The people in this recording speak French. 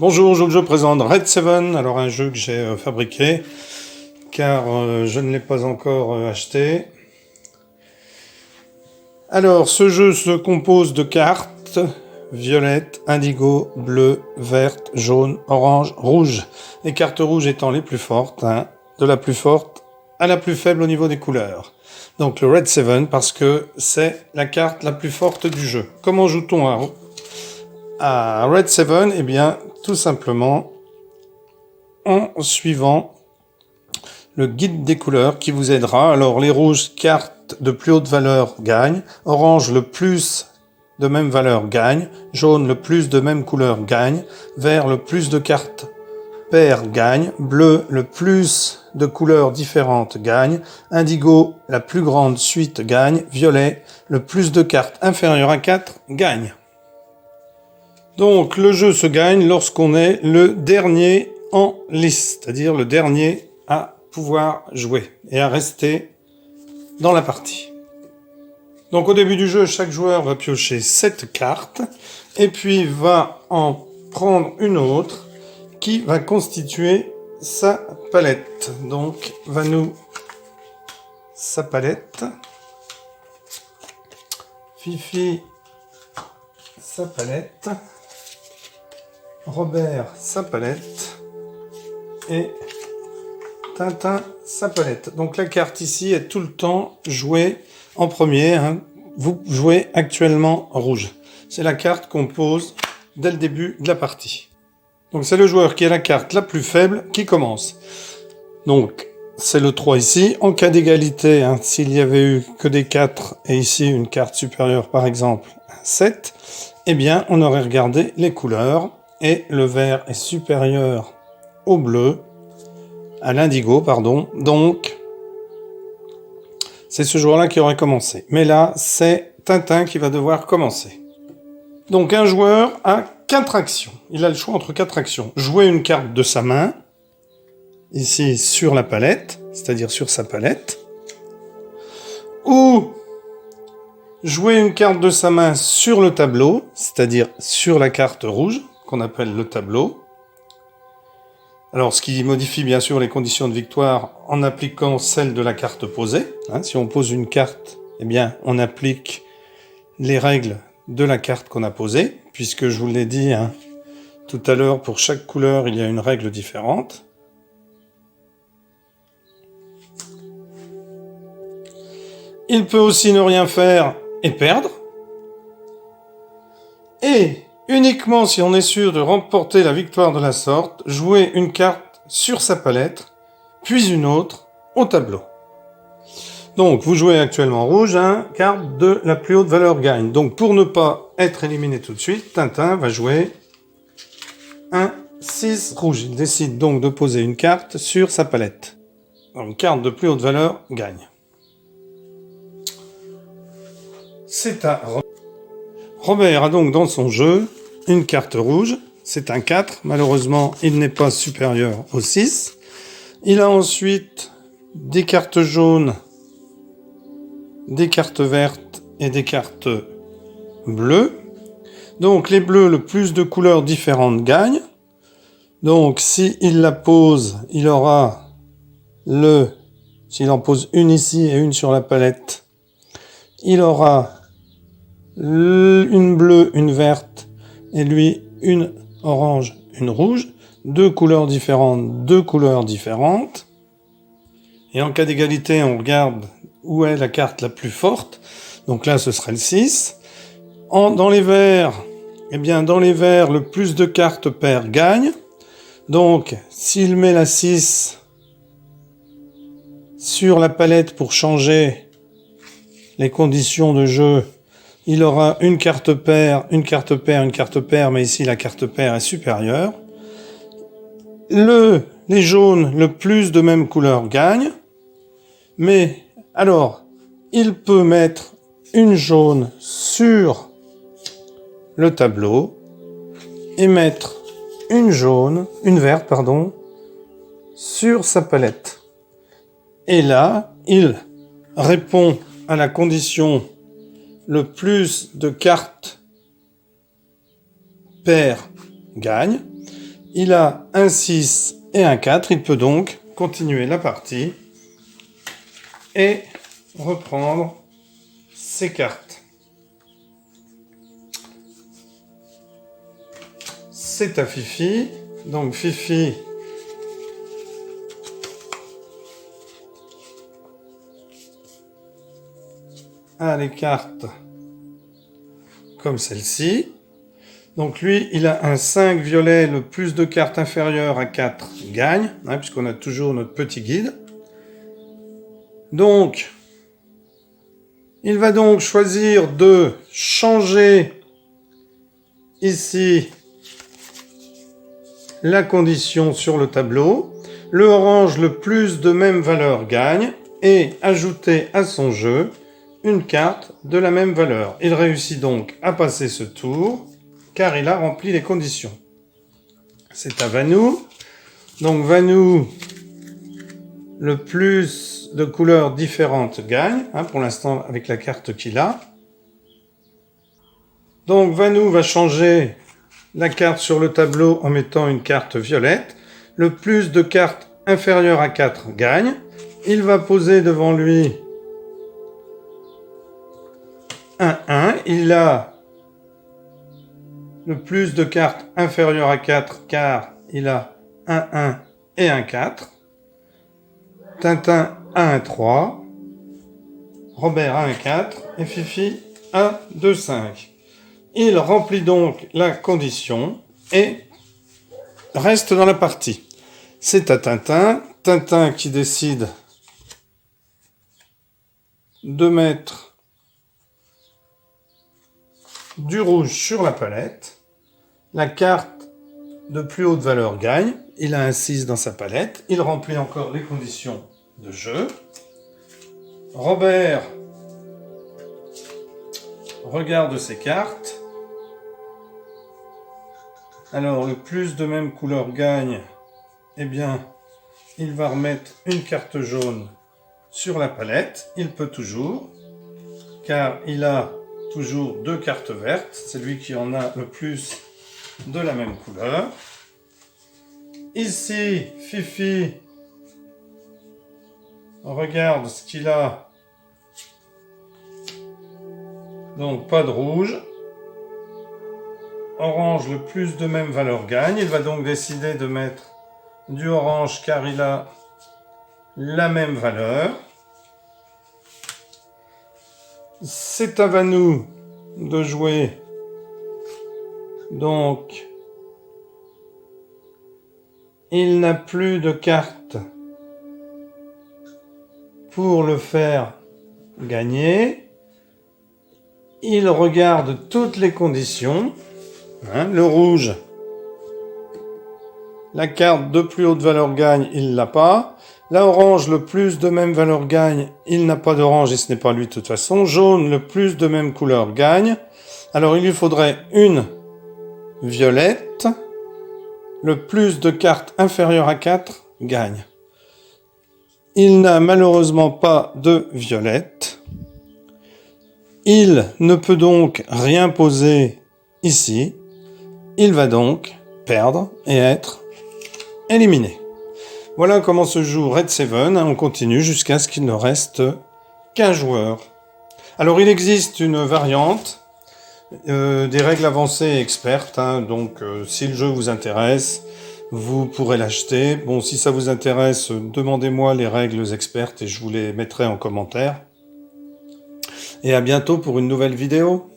Bonjour, je présente Red 7, alors un jeu que j'ai fabriqué, car je ne l'ai pas encore acheté. Alors, ce jeu se compose de cartes violettes, indigo, bleu, verte, jaune, orange, rouge. Les cartes rouges étant les plus fortes, de la plus forte à la plus faible au niveau des couleurs. Donc le Red 7, parce que c'est la carte la plus forte du jeu. Comment joue-t-on à Red 7? Eh bien, tout simplement en suivant le guide des couleurs qui vous aidera. Alors, les rouges, cartes de plus haute valeur gagnent. Orange, le plus de même valeur gagne. Jaune, le plus de même couleur gagne. Vert, le plus de cartes paires gagne. Bleu, le plus de couleurs différentes gagne. Indigo, la plus grande suite gagne. Violet, le plus de cartes inférieures à 4 gagne. Donc le jeu se gagne lorsqu'on est le dernier en liste, c'est-à-dire le dernier à pouvoir jouer et à rester dans la partie. Donc au début du jeu, chaque joueur va piocher 7 cartes et puis va en prendre une autre qui va constituer sa palette. Donc sa palette. Fifi, sa palette. Robert, sa palette. Et Tintin, sa palette. Donc la carte ici est tout le temps jouée en premier. Vous jouez actuellement rouge. C'est la carte qu'on pose dès le début de la partie. Donc c'est le joueur qui a la carte la plus faible qui commence. Donc c'est le 3 ici. En cas d'égalité, s'il y avait eu que des 4 et ici une carte supérieure par exemple, un 7, eh bien on aurait regardé les couleurs. Et le vert est supérieur au bleu, à l'indigo, pardon. Donc, c'est ce joueur-là qui aurait commencé. Mais là, c'est Tintin qui va devoir commencer. Donc, un joueur a 4 actions. Il a le choix entre 4 actions. Jouer une carte de sa main, ici sur la palette, c'est-à-dire sur sa palette. Ou jouer une carte de sa main sur le tableau, c'est-à-dire sur la carte rouge, qu'on appelle le tableau. Alors, ce qui modifie bien sûr les conditions de victoire en appliquant celles de la carte posée. Si on pose une carte, eh bien, on applique les règles de la carte qu'on a posée, puisque je vous l'ai dit tout à l'heure, pour chaque couleur, il y a une règle différente. Il peut aussi ne rien faire et perdre. Et uniquement si on est sûr de remporter la victoire de la sorte, jouer une carte sur sa palette, puis une autre au tableau. Donc, vous jouez actuellement rouge, carte de la plus haute valeur gagne. Donc, pour ne pas être éliminé tout de suite, Tintin va jouer un 6 rouge. Il décide donc de poser une carte sur sa palette. Donc, carte de plus haute valeur gagne. C'est à Robert a donc dans son jeu une carte rouge, c'est un 4, malheureusement il n'est pas supérieur au 6. Il a ensuite des cartes jaunes, des cartes vertes et des cartes bleues. Donc les bleus, le plus de couleurs différentes gagnent. Donc s'il la pose, il aura s'il en pose une ici et une sur la palette, il aura une bleue, une verte, et lui, une orange, une rouge. 2 couleurs différentes, 2 couleurs différentes. Et en cas d'égalité, on regarde où est la carte la plus forte. Donc là, ce serait le 6. Dans les verts, le plus de cartes paires gagne. Donc, s'il met la 6 sur la palette pour changer les conditions de jeu, il aura une carte paire, une carte paire, une carte paire, mais ici la carte paire est supérieure. Les jaunes, le plus de même couleur gagne. Mais alors, il peut mettre une jaune sur le tableau et mettre une verte, sur sa palette. Et là, il répond à la condition le plus de cartes paires gagne. il a un 6 et un 4. Il peut donc continuer la partie et reprendre ses cartes. C'est à Fifi. Donc Fifi a les cartes comme celle-ci. Donc lui, il a un 5 violet, le plus de cartes inférieures à 4 gagne, hein, puisqu'on a toujours notre petit guide. Donc, il va donc choisir de changer ici la condition sur le tableau. Le orange, le plus de même valeur gagne, et ajouter à son jeu une carte de la même valeur. Il réussit donc à passer ce tour, car il a rempli les conditions. C'est à Vanou. Donc Vanou, le plus de couleurs différentes gagne, hein, pour l'instant avec la carte qu'il a. Donc Vanou va changer la carte sur le tableau en mettant une carte violette. Le plus de cartes inférieures à 4 gagne. Il va poser devant lui un 1. Il a le plus de cartes inférieures à 4 car il a un 1 et un 4. Tintin a un 3. Robert a un 4 et Fifi a 2, 5. Il remplit donc la condition et reste dans la partie. C'est à Tintin. Tintin qui décide de mettre du rouge sur la palette. La carte de plus haute valeur gagne. Il a un 6 dans sa palette. Il remplit encore les conditions de jeu. Robert regarde ses cartes. Alors, le plus de même couleur gagne. Eh bien, il va remettre une carte jaune sur la palette. Il peut toujours, car il a toujours 2 cartes vertes. C'est lui qui en a le plus de la même couleur. Ici, Fifi regarde ce qu'il a. Donc, pas de rouge. Orange, le plus de même valeur gagne. Il va donc décider de mettre du orange car il a la même valeur. C'est à Vanou de jouer. Donc, il n'a plus de cartes pour le faire gagner. Il regarde toutes les conditions. Hein, le rouge, la carte de plus haute valeur gagne, il l'a pas. La orange, le plus de même valeur gagne, il n'a pas d'orange et ce n'est pas lui de toute façon. Jaune, le plus de même couleur gagne. Alors il lui faudrait une violette. Le plus de cartes inférieures à 4 gagne. Il n'a malheureusement pas de violette. Il ne peut donc rien poser ici. Il va donc perdre et être éliminé. Voilà comment se joue Red 7. On continue jusqu'à ce qu'il ne reste qu'un joueur. Alors il existe une variante, des règles avancées et expertes. Donc si le jeu vous intéresse, vous pourrez l'acheter. Bon, si ça vous intéresse, demandez-moi les règles expertes et je vous les mettrai en commentaire. Et à bientôt pour une nouvelle vidéo.